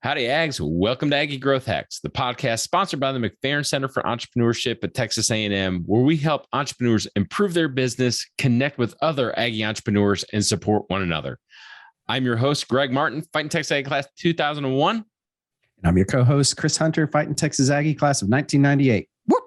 Howdy, Ags. Welcome to Aggie Growth Hacks, the podcast sponsored by the McFerrin Center for Entrepreneurship at Texas A&M, where we help entrepreneurs improve their business, connect with other Aggie entrepreneurs, and support one another. I'm your host, Greg Martin, Fighting Texas Aggie Class 2001. And I'm your co-host, Chris Hunter, Fighting Texas Aggie Class of 1998. Whoop!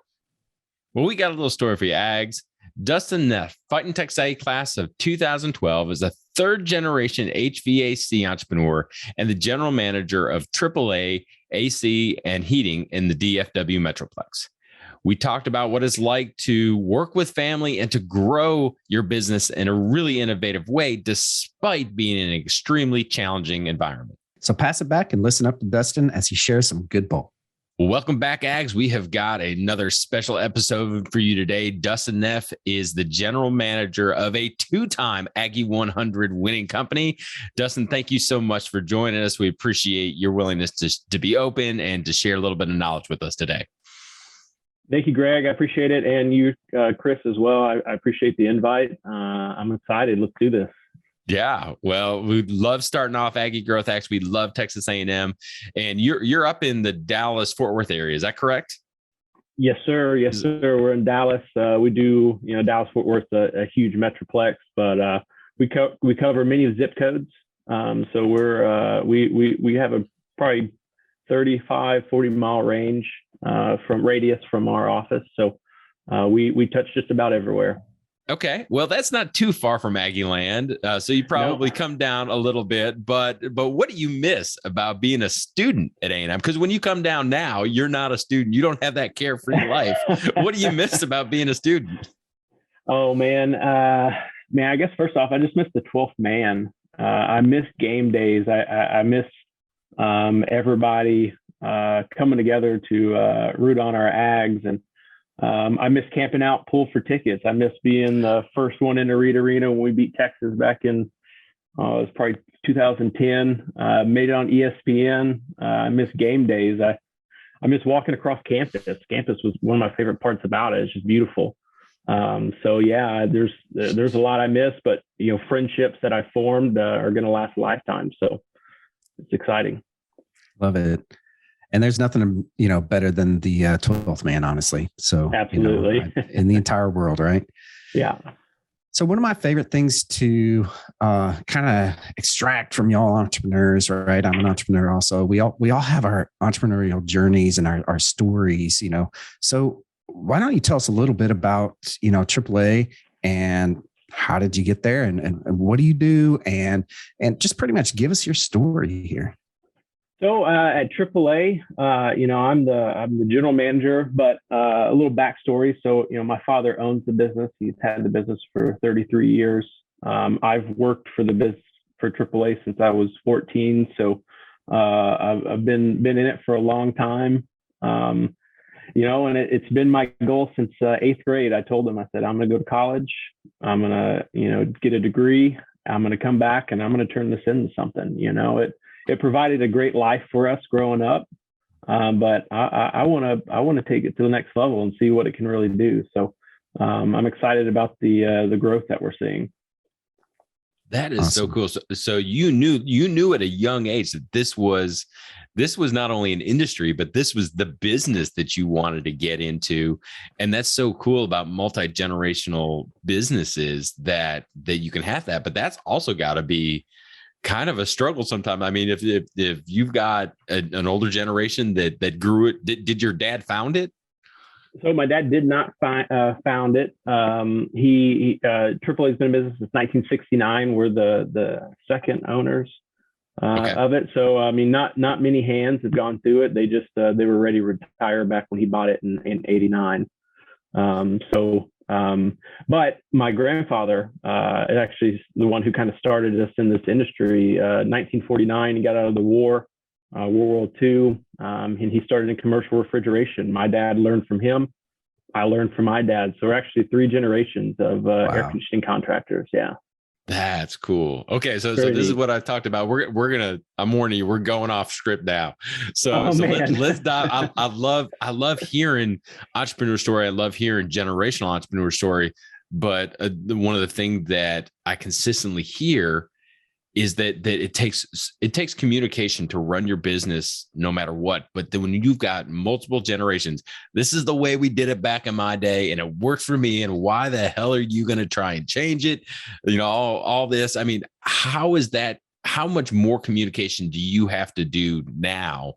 Well, we got a little story for you, Ags. Dustin Neff, Fighting Texas Aggie Class of 2012, is a third-generation HVAC entrepreneur and the general manager of AAA AC and heating in the DFW Metroplex. We talked about what it's like to work with family and to grow your business in a really innovative way, despite being in an extremely challenging environment. So pass it back and listen up to Dustin as he shares some good bull. Welcome back, Ags. We have got another special episode for you today. Dustin Neff is the general manager of a two-time Aggie 100 winning company. Dustin, thank you so much for joining us. We appreciate your willingness to be open and to share a little bit of knowledge with us today. Thank you, Greg. I appreciate it. And you, Chris, as well. I appreciate the invite. I'm excited. Let's do this. Yeah, well, we love starting off Aggie Growth Hacks. We love Texas A&M, and you're up in the Dallas-Fort Worth area. Is that correct? Yes, sir. Yes, sir. We're in Dallas. We do, Dallas-Fort Worth, a huge metroplex, but we cover many zip codes. So we have a probably 35, 40 mile range from radius from our office. So we touch just about everywhere. Okay, well, that's not too far from Aggie land, so you probably come down a little bit. But what do you miss about being a student at A&M? Because when you come down now, you're not a student. You don't have that carefree life. What do you miss about being a student? Oh man, I guess first off, I just miss the 12th man. I miss game days. I miss everybody coming together to root on our Ags, and I miss camping out, pull for tickets. I miss being the first one in the Reed Arena when we beat Texas back in, it was probably 2010. Made it on ESPN. I miss game days. I miss walking across campus. Campus was one of my favorite parts about it. It's just beautiful. So yeah, there's a lot I miss, but friendships that I formed are going to last a lifetime. So it's exciting. Love it. And there's nothing, better than the 12th man, honestly. So absolutely in the entire world, right? Yeah. So one of my favorite things to kind of extract from y'all entrepreneurs, right? I'm an entrepreneur also. We all have our entrepreneurial journeys and our stories, So why don't you tell us a little bit about, AAA and how did you get there and what do you do? And just pretty much give us your story here. So at AAA, I'm the general manager, but a little backstory. So, my father owns the business. He's had the business for 33 years. I've worked for the business for AAA since I was 14. So I've been in it for a long time. And it's been my goal since 8th grade. I told him, I said, I'm going to go to college. I'm going to, get a degree. I'm going to come back and I'm going to turn this into something. It provided a great life for us growing up, but I want to take it to the next level and see what it can really do. So I'm excited about the growth that we're seeing. That is awesome. So cool. So you knew at a young age that this was not only an industry, but this was the business that you wanted to get into. And that's so cool about multi-generational businesses that you can have that, but that's also got to be kind of a struggle sometimes. I mean, if you've got an older generation that grew it, did your dad found it? So my dad did not found it. He AAA has been in business since 1969. We're the second owners of it. So I mean, not many hands have gone through it. They just they were ready to retire back when he bought it in '89. But my grandfather is actually the one who kind of started us in this industry. 1949, he got out of the war, World War II, and he started in commercial refrigeration. My dad learned from him. I learned from my dad. So we're actually 3 generations of air conditioning contractors. Yeah. That's cool. Okay. So this is what I talked about. I'm warning you, we're going off script now. So let's dive. I love hearing entrepreneur story. I love hearing generational entrepreneur story. But one of the things that I consistently hear is that it takes communication to run your business no matter what. But then when you've got multiple generations, this is the way we did it back in my day, and it worked for me. And why the hell are you going to try and change it? All this. I mean, how is that? How much more communication do you have to do now?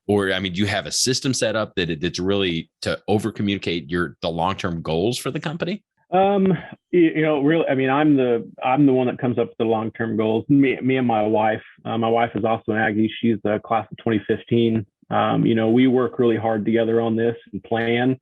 Or, I mean, do you have a system set up that's really to over communicate the long-term goals for the company? Really, I mean, I'm the one that comes up with the long-term goals. Me and my wife. My wife is also an Aggie. She's the class of 2015. We work really hard together on this and plan,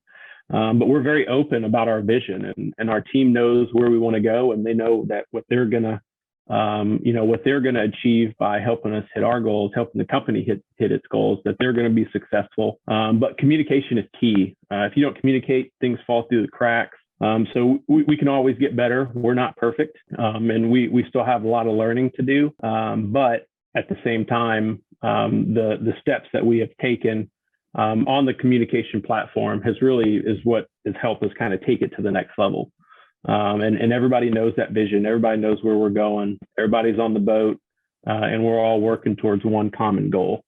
but we're very open about our vision, and our team knows where we want to go, and they know that what they're gonna achieve by helping us hit our goals, helping the company hit its goals, that they're going to be successful. But communication is key. If you don't communicate, things fall through the cracks. So we can always get better. We're not perfect, and we still have a lot of learning to do. But at the same time, the steps that we have taken on the communication platform is what has helped us kind of take it to the next level. And everybody knows that vision. Everybody knows where we're going. Everybody's on the boat, and we're all working towards one common goal.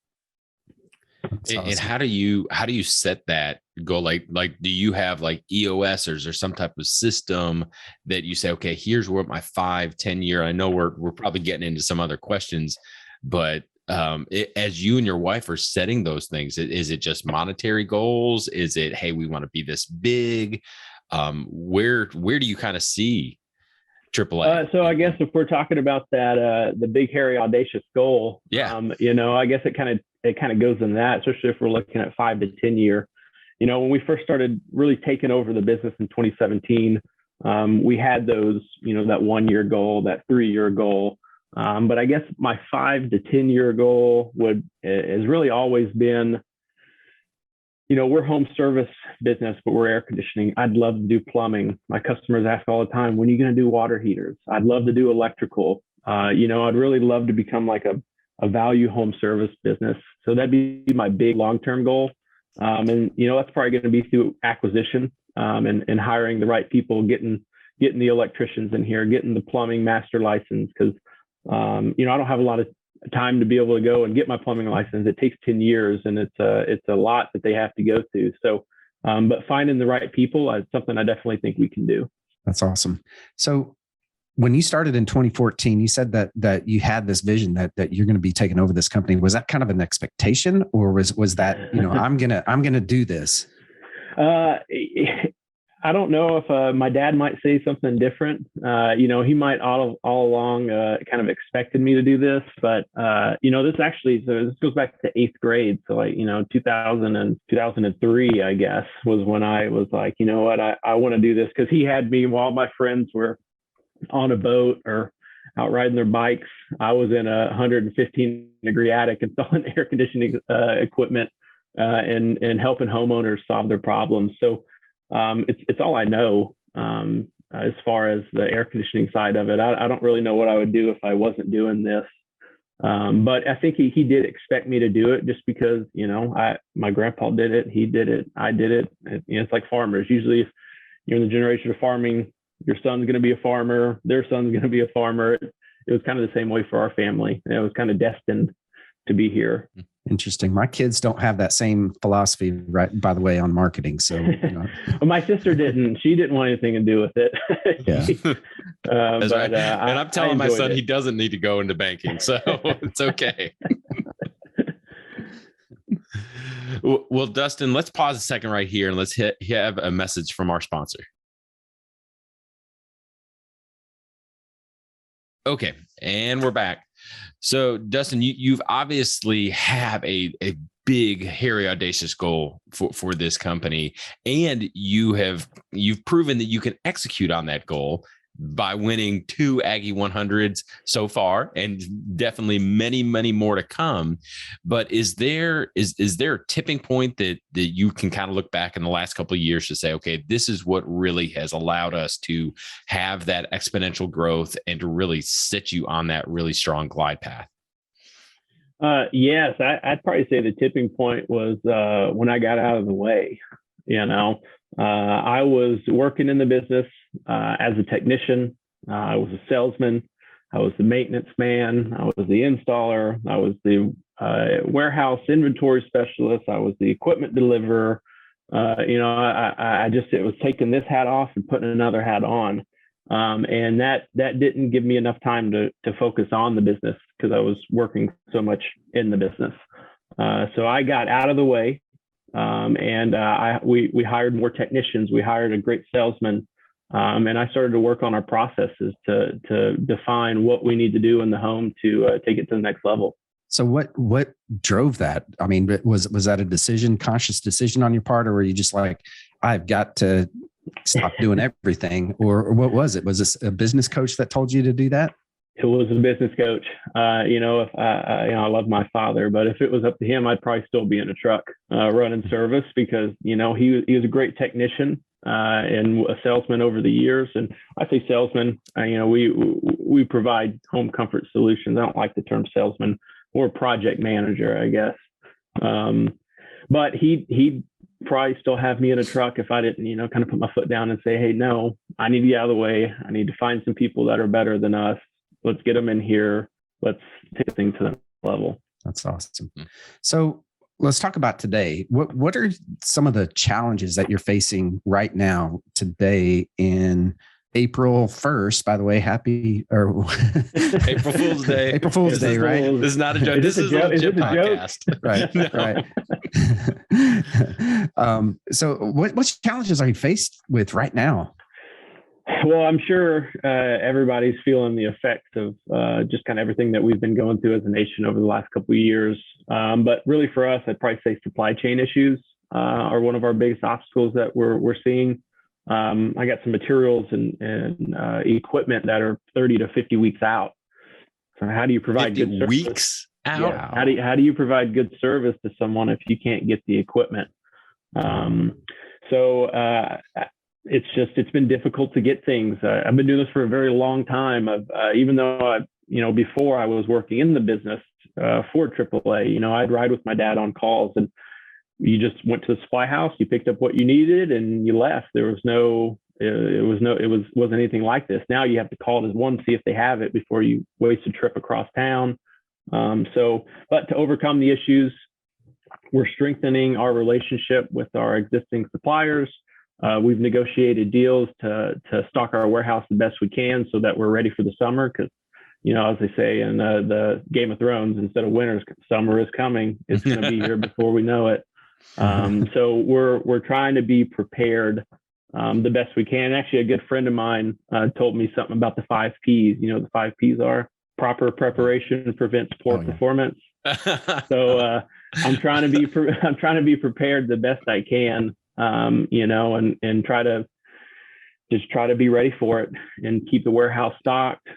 Awesome. And how do you set that goal? Like, do you have like EOS, or is there some type of system that you say, okay, here's what my 5-10 year, I know we're probably getting into some other questions, but as you and your wife are setting those things, is it just monetary goals? Is it, hey, we want to be this big? Where do you kind of see AAA? So I guess if we're talking about that, the big, hairy, audacious goal, I guess it kind of goes in that, especially if we're looking at 5 to 10 year. When we first started really taking over the business in 2017, we had those, that 1 year goal, that 3 year goal. But I guess my 5 to 10 year goal has really always been, we're home service business, but we're air conditioning. I'd love to do plumbing. My customers ask all the time, when are you going to do water heaters? I'd love to do electrical. I'd really love to become like a value home service business. So that'd be my big long-term goal. And that's probably going to be through acquisition, and hiring the right people, getting the electricians in here, getting the plumbing master license. Cause I don't have a lot of time to be able to go and get my plumbing license. It takes 10 years, and it's a lot that they have to go through. So, but finding the right people is something I definitely think we can do. That's awesome. So when you started in 2014, you said that you had this vision that you're going to be taking over this company. Was that kind of an expectation, or was that, I'm going to do this? I don't know if my dad might say something different. He might all along kind of expected me to do this, but this goes back to 8th grade. So 2003, I guess, was when I was like, you know what, I want to do this, because he had me while my friends were on a boat or out riding their bikes. I was in a 115-degree attic installing air conditioning equipment and helping homeowners solve their problems. So it's all I know as far as the air conditioning side of it. I don't really know what I would do if I wasn't doing this. But I think he did expect me to do it, just because, my grandpa did it, he did it, I did it. It's like farmers. Usually if you're in the generation of farming, your son's going to be a farmer, their son's going to be a farmer. It was kind of the same way for our family. It was kind of destined to be here. Interesting. My kids don't have that same philosophy, right? By the way, on marketing. So, Well, my sister didn't. She didn't want anything to do with it. Yeah. Right. And I'm telling my son he doesn't need to go into banking, so it's okay. Well, Dustin, let's pause a second right here and let's have a message from our sponsor. Okay, and we're back. So, Dustin, you've obviously have a big, hairy, audacious goal for this company, and you've proven that you can execute on that goal by winning 2 Aggie 100s so far, and definitely many, many more to come. But is there a tipping point that you can kind of look back in the last couple of years to say, okay, this is what really has allowed us to have that exponential growth and to really set you on that really strong glide path? Yes, I'd probably say the tipping point was when I got out of the way. I was working in the business as a technician. I was a salesman. I was the maintenance man. I was the installer. I was the warehouse inventory specialist. I was the equipment deliverer. It was taking this hat off and putting another hat on. And that didn't give me enough time to focus on the business because I was working so much in the business. So I got out of the way, and we hired more technicians. We hired a great salesman, and I started to work on our processes to define what we need to do in the home to take it to the next level. So what drove that? I mean, was that a conscious decision on your part, or were you just like, I've got to stop doing everything, or what was it? Was this a business coach that told you to do that? It was a business coach. If I love my father, but if it was up to him, I'd probably still be in a truck running service because, he was a great technician and a salesman over the years. And I say salesman, we provide home comfort solutions. I don't like the term salesman or project manager, I guess. But he'd probably still have me in a truck if I didn't, kind of put my foot down and say, hey, no, I need to get out of the way. I need to find some people that are better than us. Let's get them in here. Let's take things to the next level. That's awesome. So let's talk about today. What are some of the challenges that you're facing right now today in April 1st, by the way, April Fool's Day. April Fool's Day, right? This is not a joke. This is a legit podcast. Right. Right. So what challenges are you faced with right now? Well, I'm sure everybody's feeling the effects of just kind of everything that we've been going through as a nation over the last couple of years. But really for us, I'd probably say supply chain issues are one of our biggest obstacles that we're seeing. I got some materials and equipment that are 30 to 50 weeks out. So how do you provide good service? Weeks out? Yeah. How do you provide good service to someone if you can't get the equipment? It's been difficult to get things. I've been doing this for a very long time. Even though before I was working in the business for AAA, I'd ride with my dad on calls, and you just went to the supply house, you picked up what you needed, and you left. There was wasn't anything like this. Now you have to call to see if they have it before you waste a trip across town. But to overcome the issues, we're strengthening our relationship with our existing suppliers. We've negotiated deals to stock our warehouse the best we can so that we're ready for the summer. Because, as they say in the Game of Thrones, instead of winter, summer is coming. It's going to be here before we know it. So we're trying to be prepared the best we can. Actually, a good friend of mine told me something about the 5 Ps. The 5 Ps are proper preparation prevents poor performance. So I'm trying to be prepared the best I can. And try to be ready for it and keep the warehouse stocked,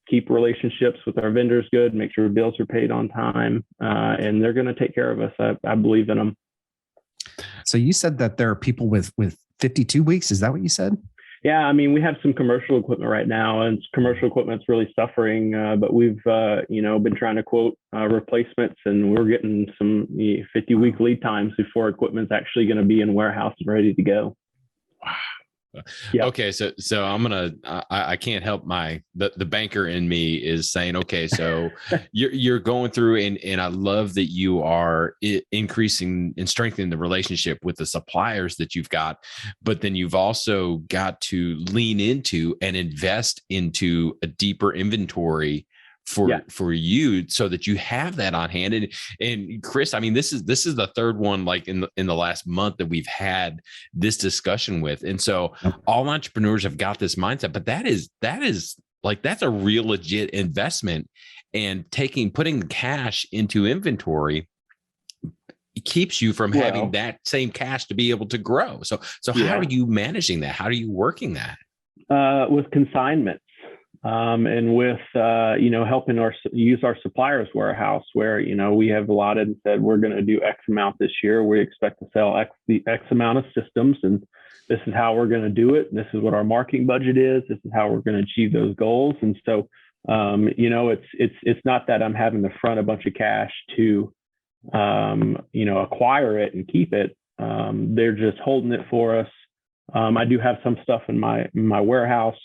keep relationships with our vendors good, make sure bills are paid on time, and they're going to take care of us. I believe in them. So you said that there are people with 52 weeks. Is that what you said? Yeah. I mean, we have some commercial equipment right now, and commercial equipment's really suffering, but we've, been trying to quote replacements, and we're getting some 50-week lead times before equipment's actually going to be in warehouse and ready to go. Wow. Yeah. Okay. So I can't help the banker in me is saying, okay, so you're going through and I love that you are increasing and strengthening the relationship with the suppliers that you've got, but then you've also got to lean into and invest into a deeper inventory for you so that you have that on hand. And Chris, I mean, this is the third one, like in the last month that we've had this discussion with. And so all entrepreneurs have got this mindset, but that is like, that's a real legit investment, and putting cash into inventory keeps you from having that same cash to be able to grow. So how are you managing that? How are you working that? With consignments. And with, helping use our suppliers warehouse where, we have allotted and said, we're going to do X amount this year. We expect to sell X amount of systems, and this is how we're going to do it. And this is what our marketing budget is. This is how we're going to achieve those goals. And so, it's not that I'm having to front a bunch of cash to, acquire it and keep it. They're just holding it for us. I do have some stuff in my warehouse.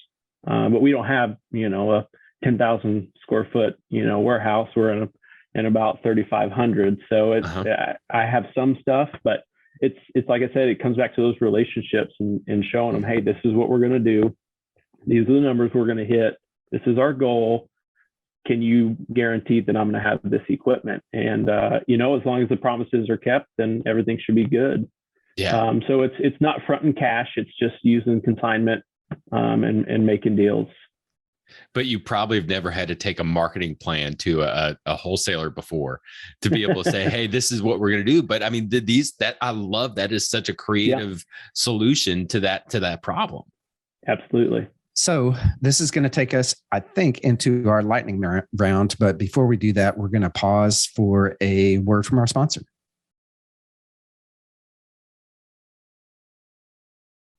But we don't have, a 10,000 square foot, warehouse. We're in about 3,500. So it's, I have some stuff, but it's like I said, it comes back to those relationships and showing them, hey, this is what we're going to do. These are the numbers we're going to hit. This is our goal. Can you guarantee that I'm going to have this equipment? And, as long as the promises are kept, then everything should be good. Yeah. So it's not fronting cash. It's just using consignment and making deals. But you probably have never had to take a marketing plan to a wholesaler before to be able to say, hey, this is what we're going to do. But I mean, I love that is such a creative solution to that problem. Absolutely. So this is going to take us, I think, into our lightning round. But before we do that, we're going to pause for a word from our sponsor.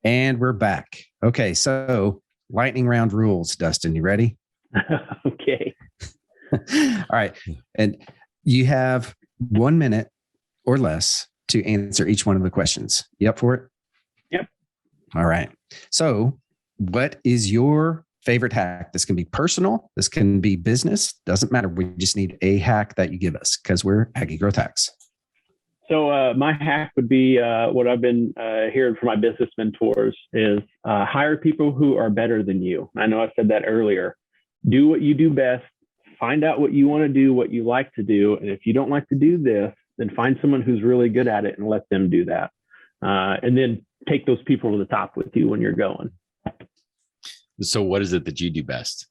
And we're back. Okay, so lightning round rules, Dustin. You ready? Okay. All right. And you have 1 minute or less to answer each one of the questions. You up for it? Yep. All right. So what is your favorite hack? This can be personal. This can be business. Doesn't matter. We just need a hack that you give us because we're Aggie Growth Hacks. So my hack would be what I've been hearing from my business mentors is hire people who are better than you. I know I said that earlier. Do what you do best. Find out what you want to do, what you like to do. And if you don't like to do this, then find someone who's really good at it and let them do that. And then take those people to the top with you when you're going. So what is it that you do best?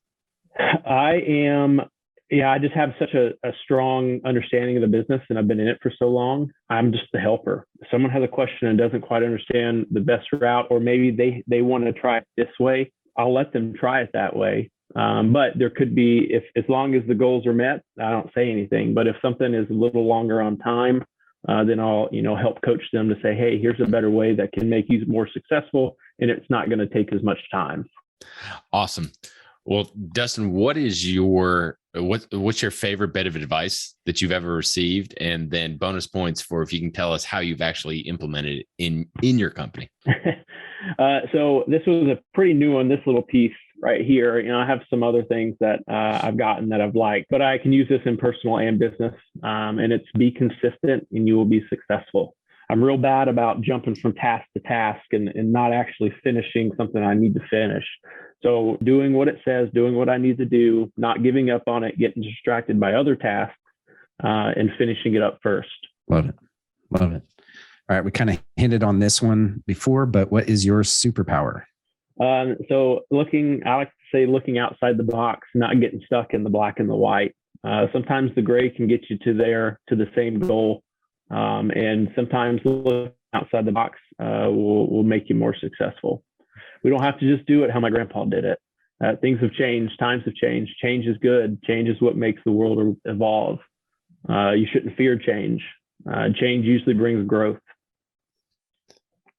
I just have such a strong understanding of the business, and I've been in it for so long. I'm just the helper. If someone has a question and doesn't quite understand the best route, or maybe they want to try it this way, I'll let them try it that way. But there could be, as long as the goals are met, I don't say anything. But if something is a little longer on time, then I'll help coach them to say, hey, here's a better way that can make you more successful, and it's not going to take as much time. Awesome. Well, Dustin, what's your favorite bit of advice that you've ever received? And then bonus points for if you can tell us how you've actually implemented it in your company. So this was a pretty new one, this little piece right here. I have some other things that I've gotten that I've liked, but I can use this in personal and business. And it's be consistent and you will be successful. I'm real bad about jumping from task to task and not actually finishing something I need to finish. So doing what it says, doing what I need to do, not giving up on it, getting distracted by other tasks, and finishing it up first. Love it. Love it. All right. We kind of hinted on this one before, but what is your superpower? So I like to say looking outside the box, not getting stuck in the black and the white. Sometimes the gray can get you to the same goal. And sometimes looking outside the box will make you more successful. We don't have to just do it how my grandpa did it. Things have changed. Times have changed. Change is good. Change is what makes the world evolve. You shouldn't fear change. Change usually brings growth.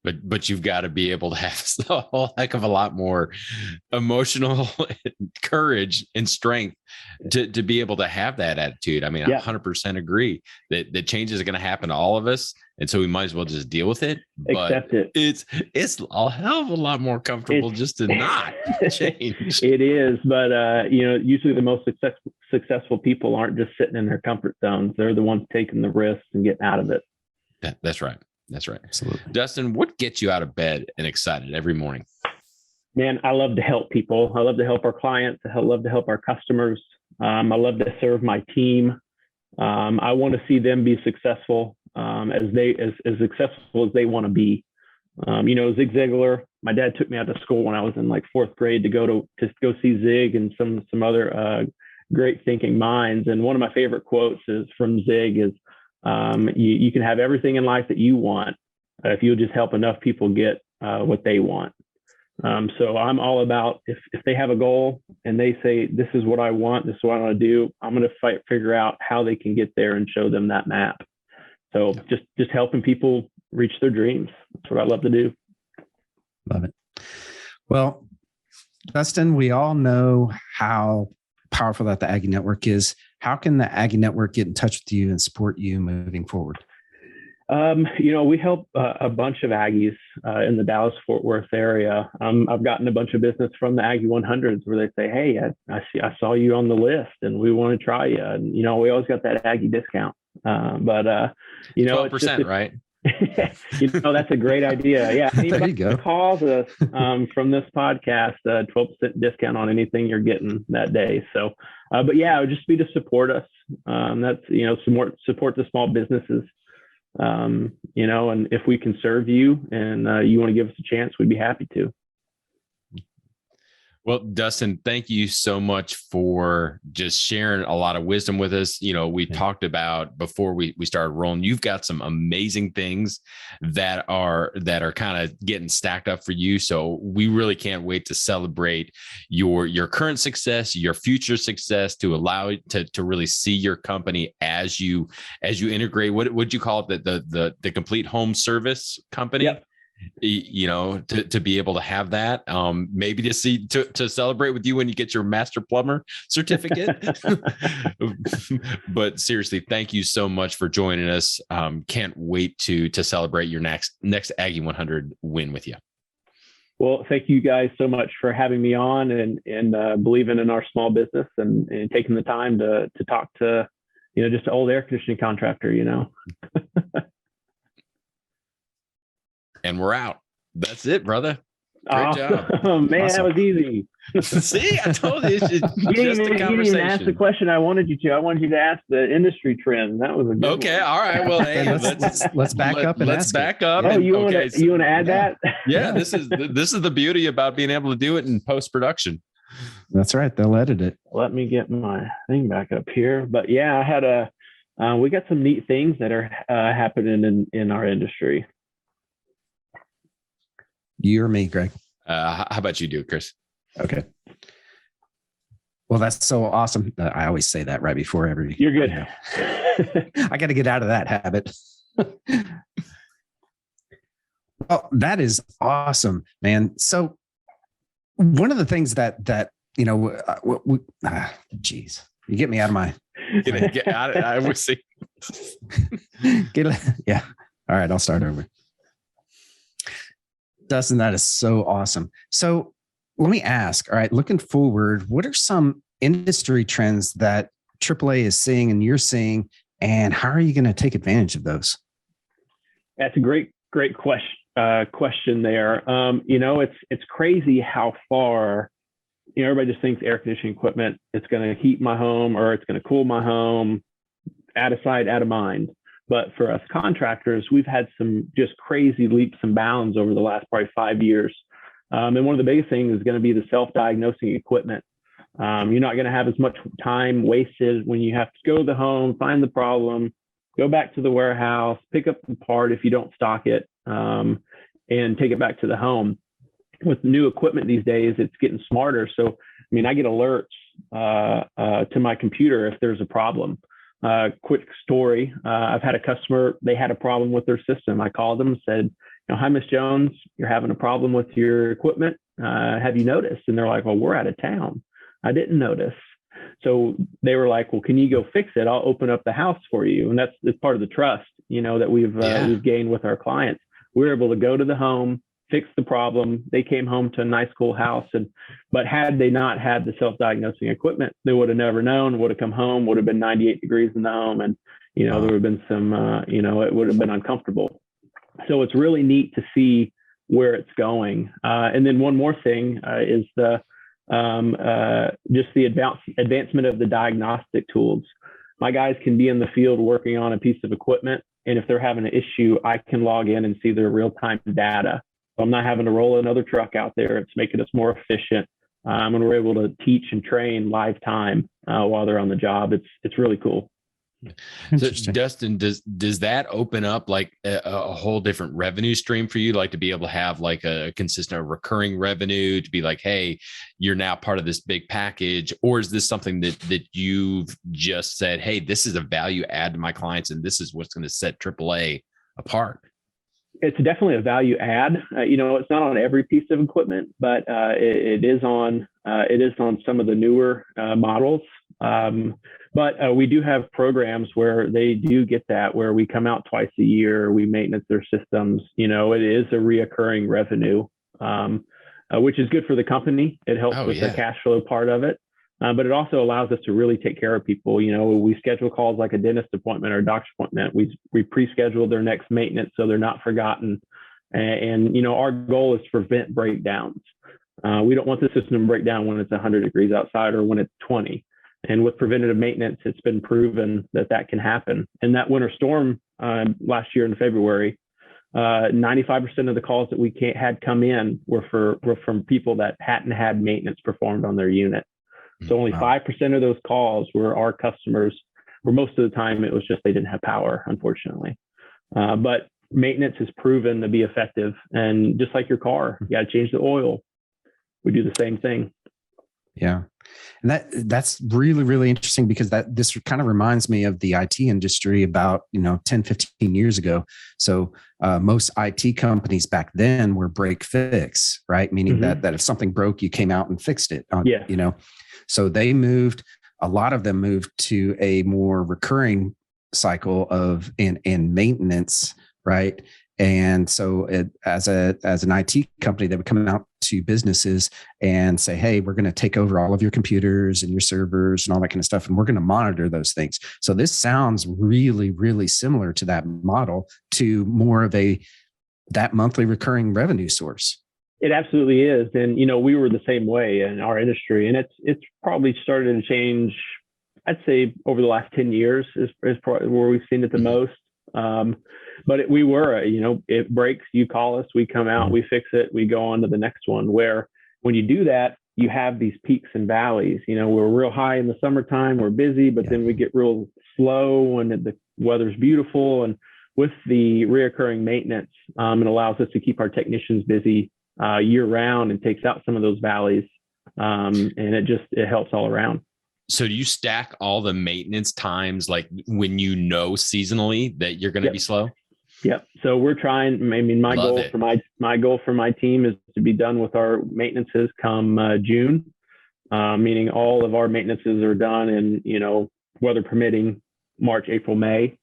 But you've got to be able to have a whole heck of a lot more emotional courage and strength to be able to have that attitude. I mean, I 100% agree that change is going to happen to all of us. And so we might as well just deal with it. Accept it. It's a hell of a lot more comfortable just to not change. It is. But, usually the most successful people aren't just sitting in their comfort zones. They're the ones taking the risks and getting out of it. That's right. That's right. Absolutely. Dustin, what gets you out of bed and excited every morning? Man, I love to help people. I love to help our clients. I love to help our customers. I love to serve my team. I want to see them be successful, as successful as they want to be. Zig Ziglar, my dad took me out of school when I was in like fourth grade to go see Zig and some other great thinking minds. And one of my favorite quotes is from Zig is, you can have everything in life that you want if you'll just help enough people get what they want. So I'm all about if they have a goal and they say, this is what I want, this is what I want to do, I'm going to figure out how they can get there and show them that map. So just helping people reach their dreams. That's what I love to do. Love it. Well, Dustin, we all know how powerful that the Aggie Network is. How can the Aggie Network get in touch with you and support you moving forward? We help a bunch of Aggies in the Dallas-Fort Worth area. I've gotten a bunch of business from the Aggie 100s where they say, "Hey, I saw you on the list, and we want to try you." And we always got that Aggie discount. 12%, right? That's a great idea. Yeah, there you go. Calls us from this podcast, 12% discount on anything you're getting that day. So, but yeah, it would just be to support us. That's support the small businesses. And if we can serve you and you want to give us a chance, we'd be happy to. Well, Dustin, thank you so much for just sharing a lot of wisdom with us. We talked about before we started rolling, you've got some amazing things that are kind of getting stacked up for you. So we really can't wait to celebrate your current success, your future success, to allow it to really see your company as you integrate. What would you call it? The complete home service company? Yep. To be able to have that, maybe to celebrate with you when you get your master plumber certificate. But seriously, thank you so much for joining us. Can't wait to celebrate your next Aggie 100 win with you. Well, thank you guys so much for having me on and believing in our small business and taking the time to talk to, just an old air conditioning contractor, And we're out. That's it, brother. Great job. Oh, man, Awesome. That was easy. See, I told you. It's just You didn't even ask the question I wanted you to. I wanted you to ask the industry trends. That was a good okay. one. All right. Well, hey, let's back up and let's ask back it. up. Oh, you want to add that? Yeah, this is the beauty about being able to do it in post-production. That's right. They'll edit it. Let me get my thing back up here. But yeah, I had we got some neat things that are happening in our industry. You or me, Greg? How about you do, Chris? Okay. Well, that's so awesome. I always say that right before every. You're good. I got to get out of that habit. Well, that is awesome, man. So one of the things that geez, you get me out of my. Get out of, I would say. Yeah. All right. I'll start over. Dustin, that is so awesome. So let me ask, all right, looking forward, what are some industry trends that AAA is seeing and you're seeing, and how are you going to take advantage of those? That's a great question there. It's crazy how far, everybody just thinks air conditioning equipment, it's going to heat my home or it's going to cool my home, out of sight, out of mind. But for us contractors, we've had some just crazy leaps and bounds over the last probably 5 years. And one of the biggest things is going to be the self-diagnosing equipment. You're not going to have as much time wasted when you have to go to the home, find the problem, go back to the warehouse, pick up the part if you don't stock it, and take it back to the home. With new equipment these days, it's getting smarter. So, I get alerts to my computer if there's a problem. Quick story. I've had a customer, they had a problem with their system. I called them and said, "Hi, Miss Jones, you're having a problem with your equipment. Have you noticed?" And they're like, "Well, we're out of town. I didn't notice." So they were like, "Well, can you go fix it? I'll open up the house for you." And that's part of the trust, that we've gained with our clients. We're able to go to the home, fix the problem. They came home to a nice, cool house. But had they not had the self-diagnosing equipment, they would have never known, would have come home, would have been 98 degrees in the home. And, there would have been some, it would have been uncomfortable. So it's really neat to see where it's going. And then one more thing is just the advancement of the diagnostic tools. My guys can be in the field working on a piece of equipment. And if they're having an issue, I can log in and see their real-time data. So I'm not having to roll another truck out there. It's making us more efficient. And we're able to teach and train live time while they're on the job. It's really cool. So Dustin, does that open up like a whole different revenue stream for you? Like to be able to have like a consistent recurring revenue, to be like, hey, you're now part of this big package? Or is this something that you've just said, hey, this is a value add to my clients and this is what's going to set AAA apart? It's definitely a value add. It's not on every piece of equipment, but it is on some of the newer models. But we do have programs where they do get that, where we come out twice a year, we maintenance their systems. It is a reoccurring revenue, which is good for the company. It helps with the cash flow part of it. But it also allows us to really take care of people. We schedule calls like a dentist appointment or a doctor's appointment. We pre-schedule their next maintenance so they're not forgotten. And our goal is to prevent breakdowns. We don't want the system to break down when it's 100 degrees outside or when it's 20. And with preventative maintenance, it's been proven that can happen. And that winter storm last year in February, 95% of the calls that we had come in were from people that hadn't had maintenance performed on their unit. So only 5% of those calls were our customers, where most of the time it was just they didn't have power, unfortunately. But maintenance is proven to be effective. And just like your car, you got to change the oil. We do the same thing. Yeah. And that's really, really interesting, because this kind of reminds me of the IT industry about, 10, 15 years ago. So most IT companies back then were break fix, right? Meaning that if something broke, you came out and fixed it. So a lot of them moved to a more recurring cycle of and maintenance, right? And so as an IT company, they would come out to businesses and say, hey, we're going to take over all of your computers and your servers and all that kind of stuff, and we're going to monitor those things. So this sounds really, really similar to that model, to more of that monthly recurring revenue source. It absolutely is. And, we were the same way in our industry, and it's probably started to change, I'd say, over the last 10 years is probably where we've seen it the most. But we were, it breaks, you call us, we come out, we fix it, we go on to the next one. Where when you do that, you have these peaks and valleys. We're real high in the summertime, we're busy, but then we get real slow when the weather's beautiful. And with the reoccurring maintenance, it allows us to keep our technicians busy year round and takes out some of those valleys. And it helps all around. So do you stack all the maintenance times, like when seasonally that you're going to be slow? Yep. So we're trying. My goal for my team is to be done with our maintenances come June, meaning all of our maintenances are done in weather permitting, March, April, May.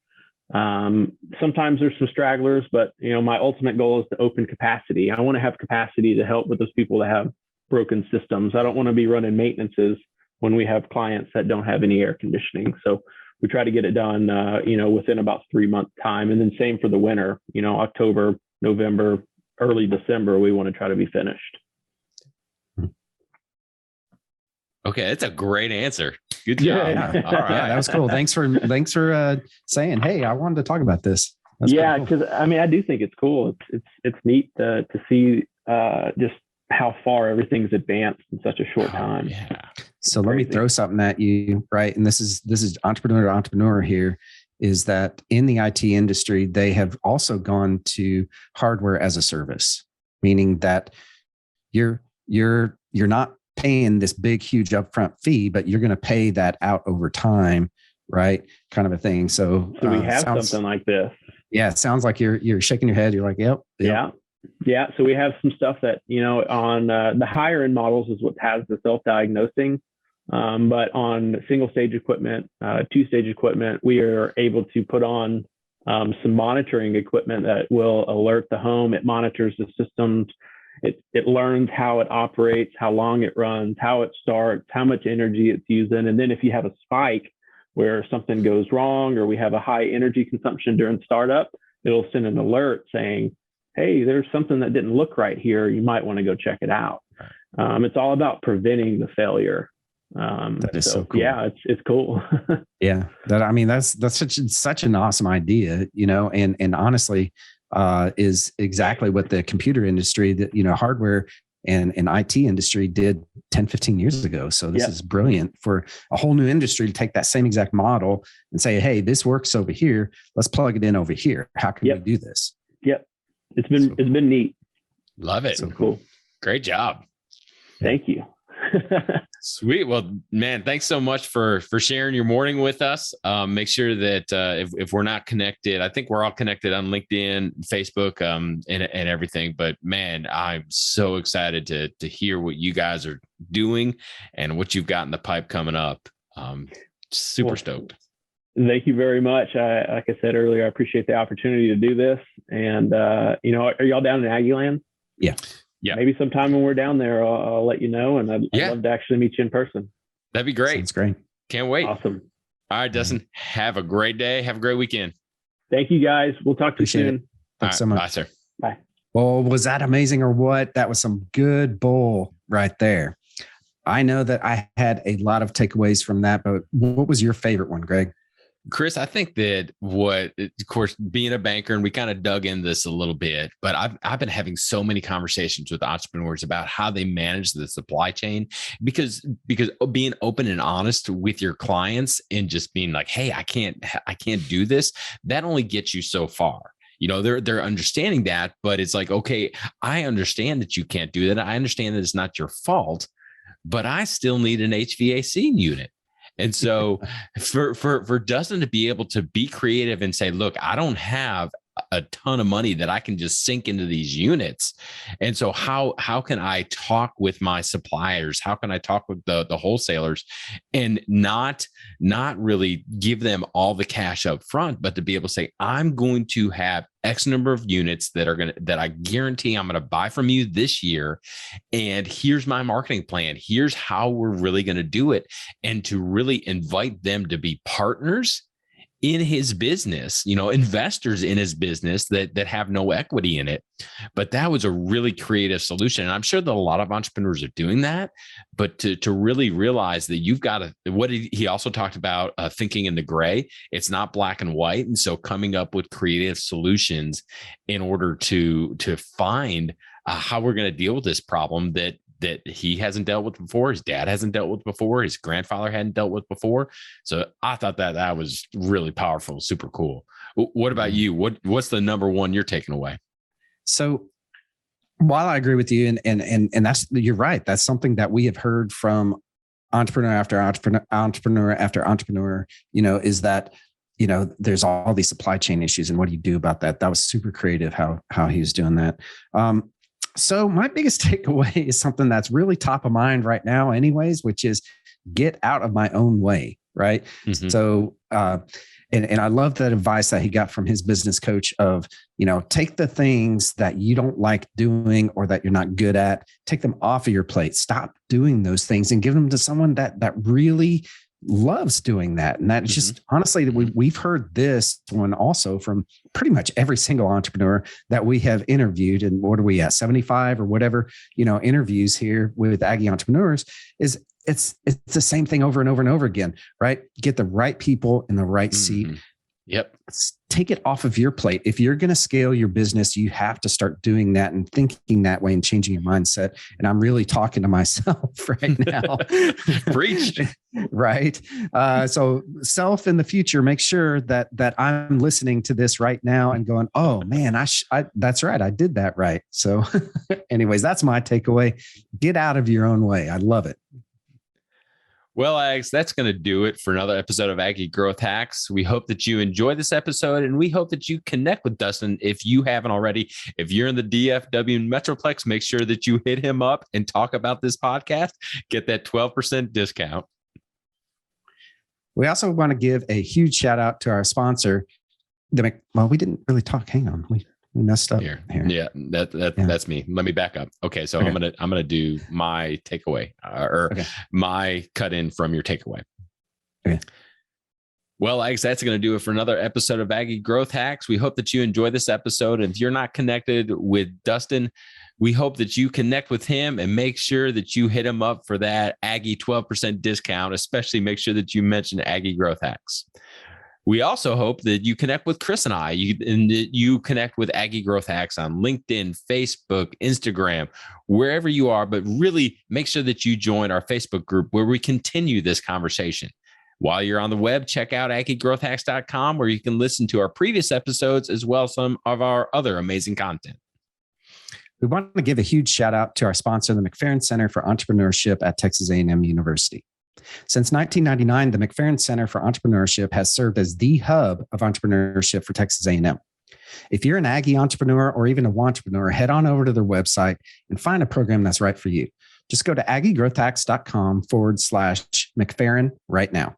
Sometimes there's some stragglers, but my ultimate goal is to open capacity. I want to have capacity to help with those people that have broken systems. I don't want to be running maintenances when we have clients that don't have any air conditioning. So we try to get it done, within about 3 month time. And then same for the winter, October, November, early December, we want to try to be finished. Okay. That's a great answer. Good job. Yeah. All right. Yeah, that was cool. Thanks for saying, hey, I wanted to talk about this. That's because I do think it's cool. It's neat to see just how far everything's advanced in such a short time. Yeah. So let me throw something at you, right? And this is entrepreneur to entrepreneur here, is that in the IT industry, they have also gone to hardware as a service, meaning that you're not paying this big, huge upfront fee, but you're going to pay that out over time, right? Kind of a thing. So we have something like this. Yeah. It sounds like you're shaking your head. You're like, yep. Yeah. So we have some stuff that, on the higher end models is what has the self-diagnosing. But on single stage equipment, 2-stage equipment, we are able to put on some monitoring equipment that will alert the home. It monitors the systems. It learns how it operates, how long it runs, how it starts, how much energy it's using. And then if you have a spike where something goes wrong, or we have a high energy consumption during startup, it'll send an alert saying, hey, there's something that didn't look right here. You might want to go check it out. It's all about preventing the failure. That is so cool. Yeah, it's cool. Yeah. That's such an awesome idea, and honestly, is exactly what the computer industry, that, hardware and IT industry did 10, 15 years ago. So this is brilliant for a whole new industry to take that same exact model and say, hey, this works over here. Let's plug it in over here. How can we do this? Yep. It's been neat. Love it. So cool. Great job. Thank you. Sweet. Well, man, thanks so much for sharing your morning with us. Make sure that if we're not connected, I think we're all connected on LinkedIn, Facebook, and everything. But man, I'm so excited to hear what you guys are doing and what you've got in the pipe coming up. Super stoked. Thank you very much. Like I said earlier, I appreciate the opportunity to do this. And, are y'all down in Aggie Land? Yeah. Maybe sometime when we're down there, I'll let you know. And I'd love to actually meet you in person. That'd be great. Sounds great. Can't wait. Awesome. All right, Dustin, have a great day. Have a great weekend. Thank you, guys. We'll talk to you soon. Thanks so much. Bye, sir. Bye. Well, was that amazing or what? That was some good bull right there. I know that I had a lot of takeaways from that, but what was your favorite one, Greg? Chris, I think that of course, being a banker, and we kind of dug in this a little bit, but I've been having so many conversations with entrepreneurs about how they manage the supply chain, because being open and honest with your clients and just being like, hey, I can't do this. That only gets you so far. They're understanding that, but it's like, okay, I understand that you can't do that. I understand that it's not your fault, but I still need an HVAC unit. And so for Dustin to be able to be creative and say, look, I don't have a ton of money that I can just sink into these units. And so how can I talk with my suppliers? How can I talk with the wholesalers and not really give them all the cash up front, but to be able to say, I'm going to have X number of units that I guarantee I'm going to buy from you this year. And here's my marketing plan. Here's how we're really going to do it. And to really invite them to be partners in his business, investors in his business that have no equity in it. But that was a really creative solution. And I'm sure that a lot of entrepreneurs are doing that, but to really realize that you've got he also talked about thinking in the gray, it's not black and white. And so coming up with creative solutions in order to find how we're going to deal with this problem that he hasn't dealt with before, his dad hasn't dealt with before, his grandfather hadn't dealt with before. So I thought that was really powerful, super cool. What about you? What's the number one you're taking away? So while I agree with you, and you're right, that's something that we have heard from entrepreneur after entrepreneur, is that, there's all these supply chain issues, and what do you do about that? That was super creative how he was doing that. So my biggest takeaway is something that's really top of mind right now anyways, which is get out of my own way. Right. Mm-hmm. So, and I love that advice that he got from his business coach of, take the things that you don't like doing or that you're not good at, take them off of your plate, stop doing those things and give them to someone that really loves doing that. And that's just honestly, we've heard this one also from pretty much every single entrepreneur that we have interviewed. And what are we at, 75 or whatever, interviews here with Aggie entrepreneurs is it's the same thing over and over and over again, right? Get the right people in the right seat. Yep. Take it off of your plate. If you're going to scale your business, you have to start doing that and thinking that way and changing your mindset. And I'm really talking to myself right now. Preach. Right. So self in the future, make sure that I'm listening to this right now and going, oh man, that's right. I did that right. So anyways, that's my takeaway. Get out of your own way. I love it. Well, Ags, that's going to do it for another episode of Aggie Growth Hacks. We hope that you enjoy this episode, and we hope that you connect with Dustin if you haven't already. If you're in the DFW Metroplex, make sure that you hit him up and talk about this podcast. Get that 12% discount. We also want to give a huge shout out to our sponsor. We didn't really talk. Hang on. We messed up here. Yeah, that's me. Let me back up. Okay, so okay. I'm gonna do my takeaway my cut in from your takeaway. Okay. Well, Ags, that's going to do it for another episode of Aggie Growth Hacks. We hope that you enjoy this episode. And if you're not connected with Dustin, we hope that you connect with him and make sure that you hit him up for that Aggie 12% discount. Especially make sure that you mention Aggie Growth Hacks. We also hope that you connect with Chris and I, and that you connect with Aggie Growth Hacks on LinkedIn, Facebook, Instagram, wherever you are, but really make sure that you join our Facebook group where we continue this conversation. While you're on the web, check out AggieGrowthHacks.com, where you can listen to our previous episodes as well as some of our other amazing content. We want to give a huge shout out to our sponsor, the McFerrin Center for Entrepreneurship at Texas A&M University. Since 1999, the McFerrin Center for Entrepreneurship has served as the hub of entrepreneurship for Texas A&M. If you're an Aggie entrepreneur or even a wantrepreneur, head on over to their website and find a program that's right for you. Just go to AggieGrowthHacks.com/McFerrin right now.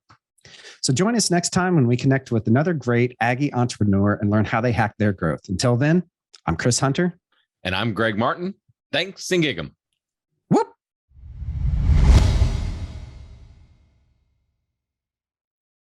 So join us next time when we connect with another great Aggie entrepreneur and learn how they hack their growth. Until then, I'm Chris Hunter. And I'm Greg Martin. Thanks and gig 'em.